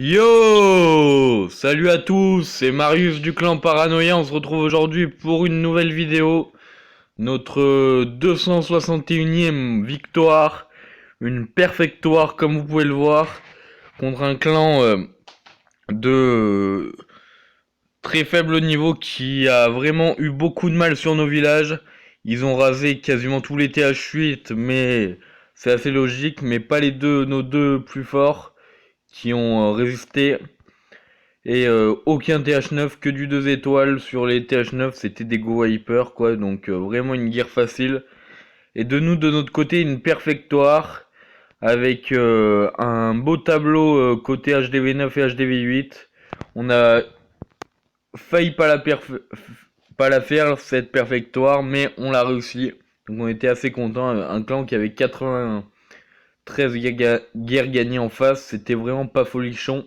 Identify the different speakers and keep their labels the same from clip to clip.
Speaker 1: Yo! Salut à tous, c'est Marius du clan Paranoïa, on se retrouve aujourd'hui pour une nouvelle vidéo. Notre 261e victoire, une perfectoire comme vous pouvez le voir, contre un clan de très faible niveau qui a vraiment eu beaucoup de mal sur nos villages. Ils ont rasé quasiment tous les TH8, mais c'est assez logique, mais pas nos deux plus forts qui ont résisté. Et aucun TH9, que du 2 étoiles sur les TH9, c'était des Go Wiper quoi, donc vraiment une guerre facile. Et de notre côté, une perfectoire avec un beau tableau côté HDV9 et HDV8. On a failli pas la faire cette perfectoire, mais on l'a réussi. Donc on était assez content. Un clan qui avait 93 guerres gagnées en face, c'était vraiment pas folichon.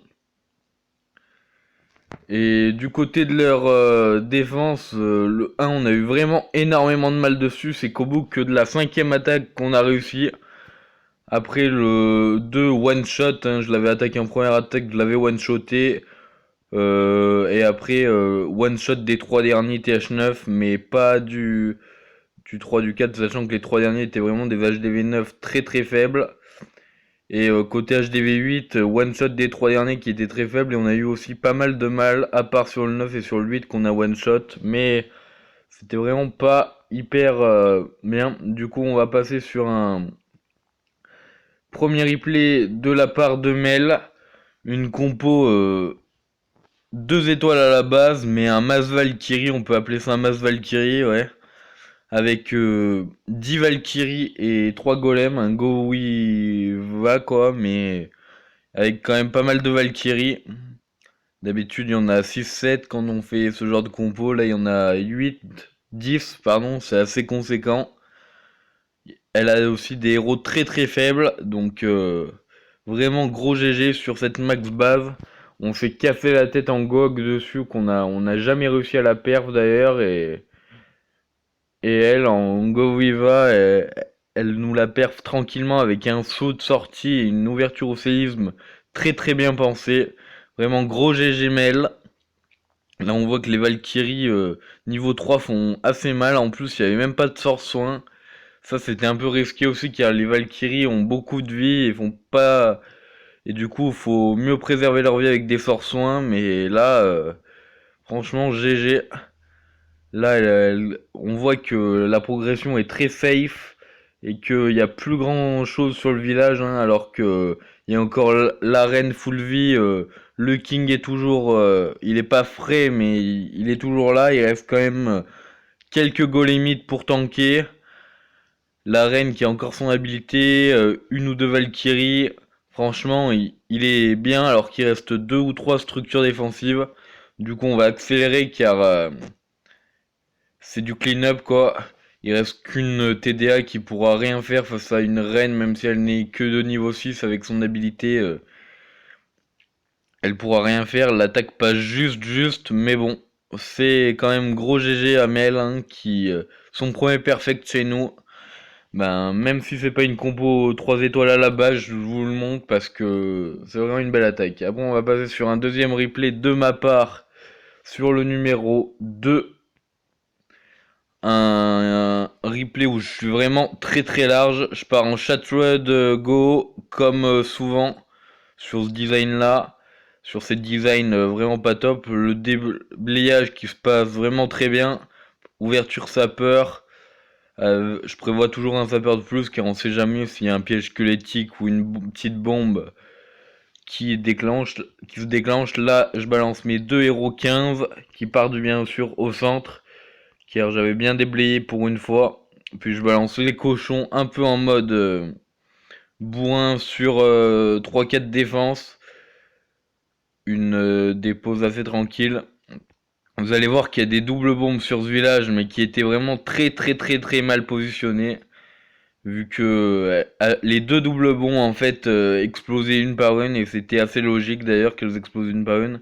Speaker 1: Et du côté de leur défense, le 1, on a eu vraiment énormément de mal dessus. C'est qu'au bout que de la 5ème attaque qu'on a réussi. Après le 2 one shot, hein, je l'avais attaqué en première attaque, je l'avais one shoté. Et après one shot des 3 derniers TH9, mais pas du 3 du 4, sachant que les 3 derniers étaient vraiment des HDV9 très très faibles. Et côté HDV8, one shot des 3 derniers qui étaient très faibles, et on a eu aussi pas mal de mal, à part sur le 9 et sur le 8 qu'on a one shot, mais c'était vraiment pas hyper bien. Du coup on va passer sur un premier replay de la part de Mel, une compo 2 étoiles à la base, mais un Mass Valkyrie, on peut appeler ça un Mass Valkyrie, ouais. Avec 10 Valkyries et 3 golems, un Go va quoi, mais avec quand même pas mal de Valkyries. D'habitude, il y en a 6-7 quand on fait ce genre de compo. Là, il y en a 8, 10, pardon, c'est assez conséquent. Elle a aussi des héros très très faibles, donc vraiment gros GG sur cette max base. On s'est cassé la tête en GOG dessus, on a jamais réussi à la perf d'ailleurs, et elle en Go Viva, elle nous la perf tranquillement avec un saut de sortie et une ouverture au séisme très très bien pensée. Vraiment gros GG Mel. Là on voit que les Valkyries niveau 3 font assez mal. En plus il n'y avait même pas de sort soin. Ça c'était un peu risqué aussi car les Valkyries ont beaucoup de vie et font pas. Et du coup il faut mieux préserver leur vie avec des sorts soins. Mais là franchement GG. Là on voit que la progression est très safe et qu'il n'y a plus grand chose sur le village, hein, alors que il y a encore l'arène full vie. Le king est toujours, il est pas frais, mais il est toujours là. Il reste quand même quelques golémites pour tanker. La reine qui a encore son habilité, une ou deux Valkyries. Franchement, il est bien alors qu'il reste deux ou trois structures défensives. Du coup, on va accélérer car c'est du clean-up quoi. Il reste qu'une TDA qui pourra rien faire face à une reine, même si elle n'est que de niveau 6 avec son habilité. Elle pourra rien faire. L'attaque passe juste, mais bon. C'est quand même gros GG à Mel, hein, qui son premier perfect chez nous. Ben, même si c'est pas une compo 3 étoiles à la base, je vous le montre parce que c'est vraiment une belle attaque. Après, on va passer sur un deuxième replay de ma part sur le numéro 2. Un replay où je suis vraiment très très large. Je pars en Shattered Go comme souvent sur ce design là. Sur ces designs vraiment pas top. Le déblayage qui se passe vraiment très bien. Ouverture sapeur. Je prévois toujours un sapeur de plus car on sait jamais s'il y a un piège squelettique ou une petite bombe qui se déclenche. Là, je balance mes deux héros 15 qui partent bien sûr au centre car j'avais bien déblayé pour une fois. Puis je balance les cochons un peu en mode bourrin sur 3-4 défenses. Une dépose assez tranquille. Vous allez voir qu'il y a des doubles bombes sur ce village, mais qui étaient vraiment très mal positionnées. Vu que les deux doubles bombes en fait explosaient une par une, et c'était assez logique d'ailleurs qu'elles explosent une par une.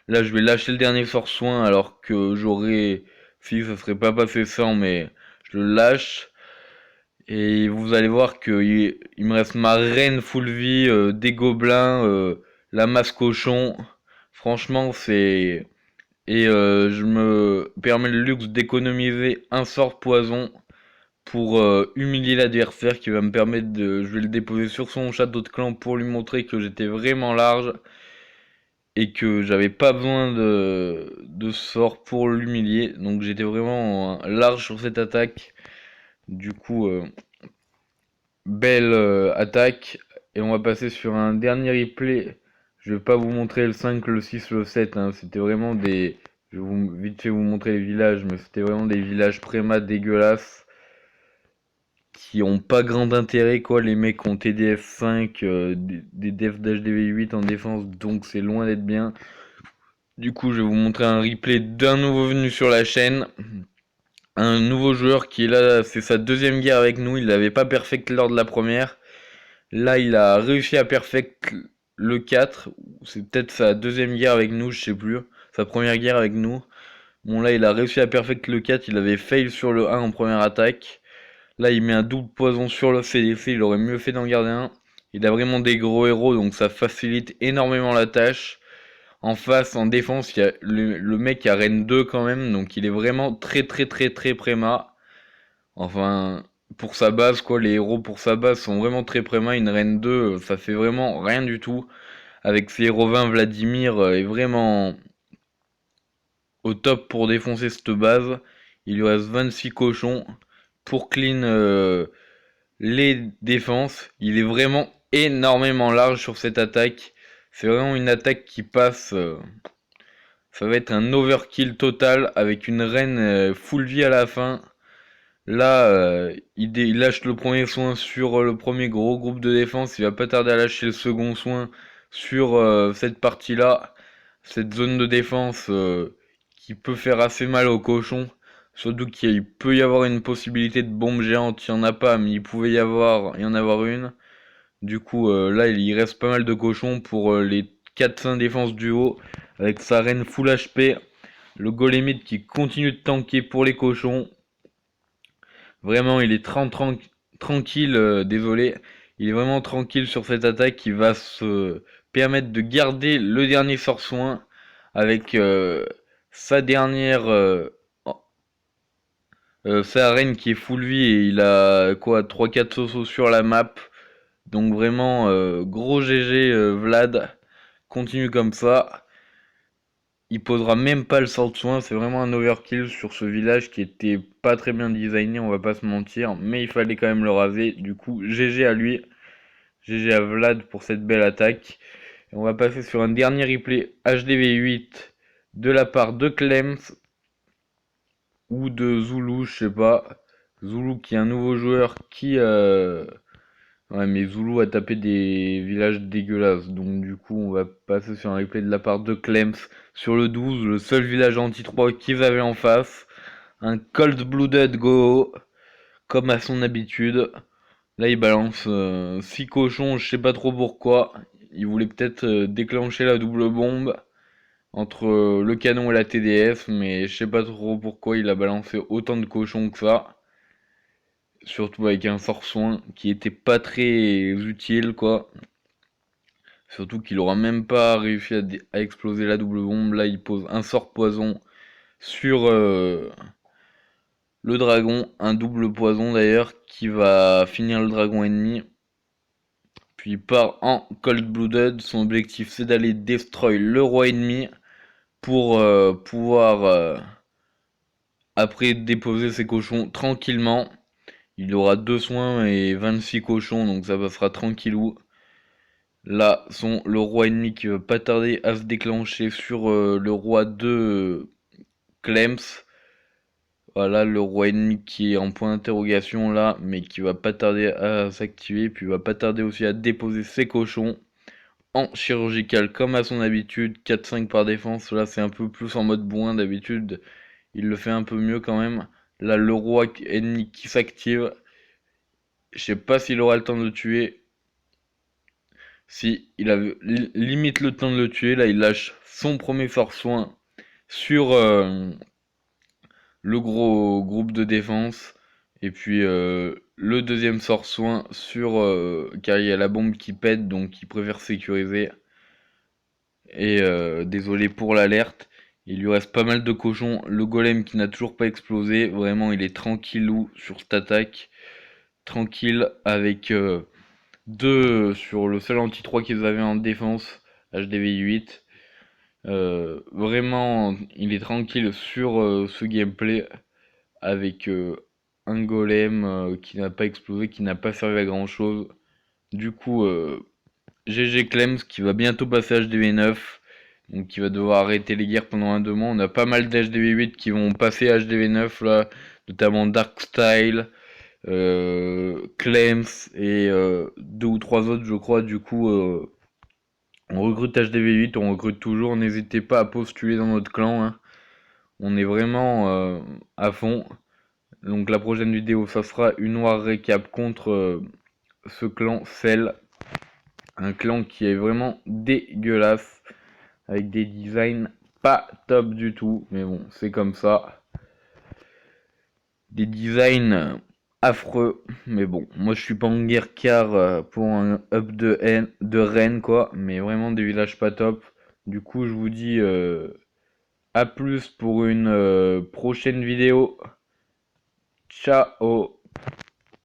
Speaker 1: Là je vais lâcher le dernier sort soin alors que j'aurais... Si ça serait pas passé sans, mais je le lâche. Et vous allez voir que il me reste ma reine full vie, des gobelins, la masse cochon. Franchement, c'est... Et je me permets le luxe d'économiser un sort poison pour humilier l'adversaire qui va me permettre de... Je vais le déposer sur son château de clan pour lui montrer que j'étais vraiment large et que j'avais pas besoin de sort pour l'humilier. Donc j'étais vraiment large sur cette attaque. Du coup, belle attaque. Et on va passer sur un dernier replay. Je vais pas vous montrer le 5, le 6, le 7. Hein. C'était vraiment des... Je vais vite fait vous montrer les villages, mais c'était vraiment des villages prémat dégueulasses qui ont pas grand intérêt quoi. Les mecs ont TDF 5, des defs d'HDV 8 en défense, donc c'est loin d'être bien. Du coup, je vais vous montrer un replay d'un nouveau venu sur la chaîne. Un nouveau joueur qui est là, c'est sa deuxième guerre avec nous. Il l'avait pas perfect lors de la première. Là, il a réussi à perfect le 4. C'est peut-être sa deuxième guerre avec nous, je sais plus. Sa première guerre avec nous. Bon, là, il a réussi à perfect le 4. Il avait fail sur le 1 en première attaque. Là, il met un double poison sur le CDC. Il aurait mieux fait d'en garder un. Il a vraiment des gros héros, donc ça facilite énormément la tâche. En face, en défense, il y a le mec qui a Reine 2 quand même. Donc il est vraiment très très très très préma. Enfin, pour sa base, quoi, les héros pour sa base sont vraiment très préma. Une Reine 2, ça fait vraiment rien du tout. Avec ses héros 20, Vladimir est vraiment au top pour défoncer cette base. Il lui reste 26 cochons pour clean les défenses. Il est vraiment énormément large sur cette attaque. C'est vraiment une attaque qui passe. Ça va être un overkill total avec une reine full vie à la fin. Là, il lâche le premier soin sur le premier gros groupe de défense. Il va pas tarder à lâcher le second soin sur cette partie-là. Cette zone de défense qui peut faire assez mal aux cochons. Surtout qu'il peut y avoir une possibilité de bombe géante. Il n'y en a pas, mais il pouvait y en avoir une. Du coup, là, il reste pas mal de cochons pour les 4-5 défenses du haut. Avec sa reine full HP. Le golemite qui continue de tanker pour les cochons. Vraiment, il est tranquille, désolé. Il est vraiment tranquille sur cette attaque qui va se permettre de garder le dernier sort soin avec sa dernière sa reine qui est full vie et il a quoi 3-4 sosos sur la map. Donc vraiment gros GG Vlad. Continue comme ça. Il posera même pas le sort de soin, c'est vraiment un overkill sur ce village qui était pas très bien designé, on va pas se mentir, mais il fallait quand même le raser. Du coup, GG à lui, GG à Vlad pour cette belle attaque. Et on va passer sur un dernier replay HDV8 de la part de Clems ou de Zulu, je sais pas. Zulu qui est un nouveau joueur qui ouais, mais Zulu a tapé des villages dégueulasses. Donc du coup, on va passer sur un replay de la part de Clems sur le 12, le seul village anti-3 qu'ils avaient en face. Un cold-blooded go, comme à son habitude. Là, il balance 6 cochons, je sais pas trop pourquoi. Il voulait peut-être déclencher la double bombe entre le canon et la TDF, mais je sais pas trop pourquoi il a balancé autant de cochons que ça. Surtout avec un fort soin qui était pas très utile, quoi. Surtout qu'il aura même pas réussi à exploser la double bombe. Là, il pose un sort poison sur le dragon. Un double poison d'ailleurs qui va finir le dragon ennemi. Puis il part en cold-blooded. Son objectif c'est d'aller destroy le roi ennemi pour pouvoir après déposer ses cochons tranquillement. Il aura 2 soins et 26 cochons donc ça passera tranquillou. Là, le roi ennemi qui va pas tarder à se déclencher sur le roi de Clems. Voilà, le roi ennemi qui est en point d'interrogation là, mais qui va pas tarder à s'activer. Puis va pas tarder aussi à déposer ses cochons en chirurgical comme à son habitude. 4-5 par défense, là c'est un peu plus en mode bourrin d'habitude. Il le fait un peu mieux quand même. Là, le roi ennemi qui s'active. Je sais pas s'il aura le temps de le tuer. Si, il a limite le temps de le tuer, là il lâche son premier fort soin sur le gros groupe de défense. Et puis le deuxième sort soin sur car il y a la bombe qui pète donc il préfère sécuriser. Et désolé pour l'alerte. Il lui reste pas mal de cochons. Le golem qui n'a toujours pas explosé. Vraiment, il est tranquillou sur cette attaque. Tranquille avec 2 sur le seul anti-3 qu'ils avaient en défense. HDV 8. Vraiment, il est tranquille sur ce gameplay. Avec un golem qui n'a pas explosé, qui n'a pas servi à grand chose. Du coup, GG Clems qui va bientôt passer HDV 9, donc qui va devoir arrêter les guerres pendant 1-2 mois. On a pas mal d'HDV 8 qui vont passer HDV 9 là, notamment Darkstyle, Clems et 2 ou 3 autres je crois. Du coup, on recrute HDV 8, on recrute toujours. N'hésitez pas à postuler dans notre clan, hein. On est vraiment à fond. Donc la prochaine vidéo, ça sera une noire récap contre ce clan Cell. Un clan qui est vraiment dégueulasse. Avec des designs pas top du tout. Mais bon, c'est comme ça. Des designs affreux. Mais bon, moi je suis pas en guerre car pour un up de Rennes quoi. Mais vraiment des villages pas top. Du coup, je vous dis à plus pour une prochaine vidéo. Ciao.